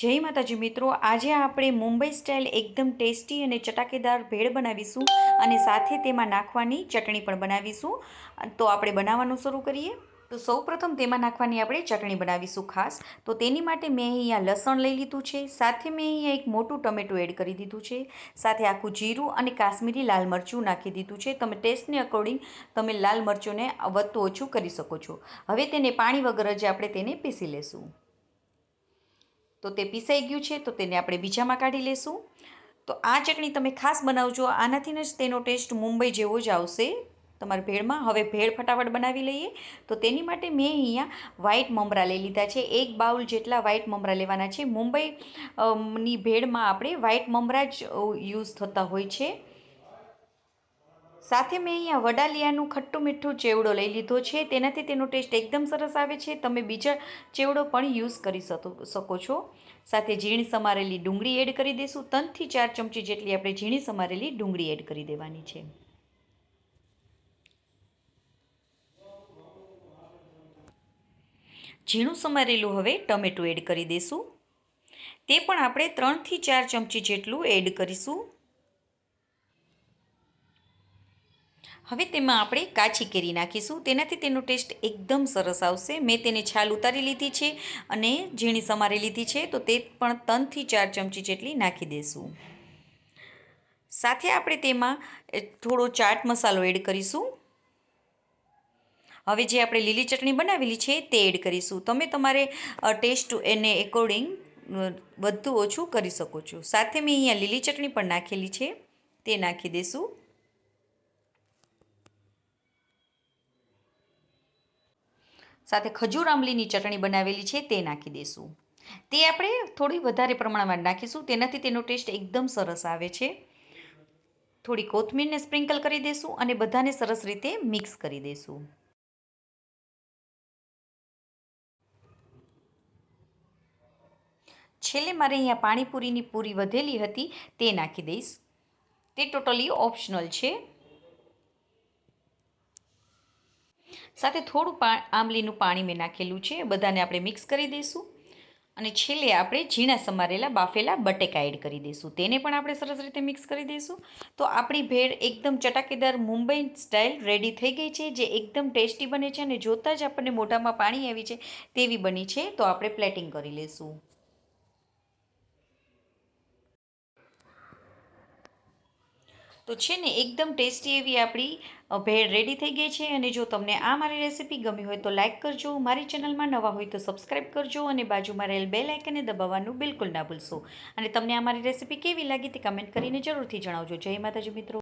જય માતાજી મિત્રો, આજે આપણે મુંબઈ સ્ટાઇલ એકદમ ટેસ્ટી અને ચટાકેદાર ભેળ બનાવીશું અને સાથે તેમાં નાખવાની ચટણી પણ બનાવીશું. તો આપણે બનાવવાનું શરૂ કરીએ. તો સૌપ્રથમ તેમાં નાખવાની આપણે ચટણી બનાવીશું ખાસ. તો તેની માટે મેં અહીંયા લસણ લઈ લીધું છે, સાથે મેં અહીંયા એક મોટું ટમેટું એડ કરી દીધું છે, સાથે આખું જીરું અને કાશ્મીરી લાલ મરચું નાખી દીધું છે. તમે ટેસ્ટને અકોર્ડિંગ તમે લાલ મરચુંને વધતું ઓછું કરી શકો છો. હવે તેને પાણી વગર જ આપણે તેને પીસી લેશું. તો તે પીસાઈ ગયું છે, તો તેને આપણે બીજામાં કાઢી લેશું. તો આ ચટણી તમે ખાસ બનાવજો, આનાથી જ તેનો ટેસ્ટ મુંબઈ જેવો જ આવશે તમારા ભેળમાં. હવે ભેળ ફટાફટ બનાવી લઈએ. તો તેની માટે મેં અહીંયા વ્હાઈટ મમરા લઈ લીધા છે. 1 બાઉલ જેટલા વ્હાઈટ મમરા લેવાના છે. મુંબઈ ની ભેળમાં આપણે વ્હાઈટ મમરા જ યુઝ થતા હોય છે. સાથે મેં અહીંયા વડાલિયાનું ખટ્ટું મીઠું ચેવડો લઈ લીધો છે. તેનાથી તેનો ટેસ્ટ એકદમ સરસ આવે છે. તમે બીજા ચેવડો પણ યુઝ કરી શકો છો. સાથે ઝીણી સમારેલી ડુંગળી એડ કરી દઈશું. 3 થી 4 ચમચી જેટલી આપણે ઝીણી સમારેલી ડુંગળી એડ કરી દેવાની છે. ઝીણું સમારેલું હવે ટમેટું એડ કરી દઈશું. તે પણ આપણે 3 થી 4 ચમચી જેટલું એડ કરીશું. હવે તેમાં આપણે કાચી કેરી નાખીશું. તેનાથી તેનો ટેસ્ટ એકદમ સરસ આવશે. મેં તેને છાલ ઉતારી લીધી છે અને ઝીણી સમારી લીધી છે. તો તે પણ 3 થી 4 ચમચી જેટલી નાખી દઈશું. સાથે આપણે તેમાં થોડો ચાટ મસાલો એડ કરીશું. હવે જે આપણે લીલી ચટણી બનાવેલી છે તે એડ કરીશું. તમે તમારે ટેસ્ટ એને એકોર્ડિંગ વધુ ઓછું કરી શકો છો. સાથે મેં અહીંયા લીલી ચટણી પણ નાખેલી છે, તે નાખી દઈશું. સાથે ખજૂર આંબલીની ચટણી બનાવેલી છે તે નાખી દઈશું. તે આપણે થોડી વધારે પ્રમાણમાં નાખીશું, તેનાથી તેનો ટેસ્ટ એકદમ સરસ આવે છે. થોડી કોથમીરને સ્પ્રિંકલ કરી દઈશું અને બધાને સરસ રીતે મિક્સ કરી દઈશું. છેલ્લે મારે અહીંયા પાણીપુરીની પૂરી વધેલી હતી તે નાખી દઈશ. તે ટોટલી ઓપ્શનલ છે. સાથે થોડું આંબલીનું પાણી મેં નાખેલું છે. બધાને આપણે મિક્સ કરી દઈશું અને છેલ્લે આપણે ઝીણા સમારેલા બાફેલા બટેકા એડ કરી દઈશું. તેને પણ આપણે સરસ રીતે મિક્સ કરી દઈશું. તો આપણી ભેળ એકદમ ચટાકેદાર મુંબઈ સ્ટાઇલ રેડી થઈ ગઈ છે, જે એકદમ ટેસ્ટી બને છે અને જોતાં જ આપણને મોઢામાં પાણી આવી છે તેવી બની છે. તો આપણે પ્લેટિંગ કરી લઈશું. તો છે ને એકદમ ટેસ્ટી એવી આપણી ભેળ રેડી થઈ ગઈ છે. અને જો તમને આ મારી રેસીપી ગમી હોય તો લાઇક કરજો, મારી ચેનલમાં નવા હોય તો સબસ્ક્રાઈબ કરજો અને બાજુમાં રહેલ બેલ આઇકનને દબાવવાનું બિલકુલ ના ભૂલશો. અને તમને આ મારી રેસીપી કેવી લાગી તે કમેન્ટ કરીને જરૂરથી જણાવજો. જય માતાજી મિત્રો.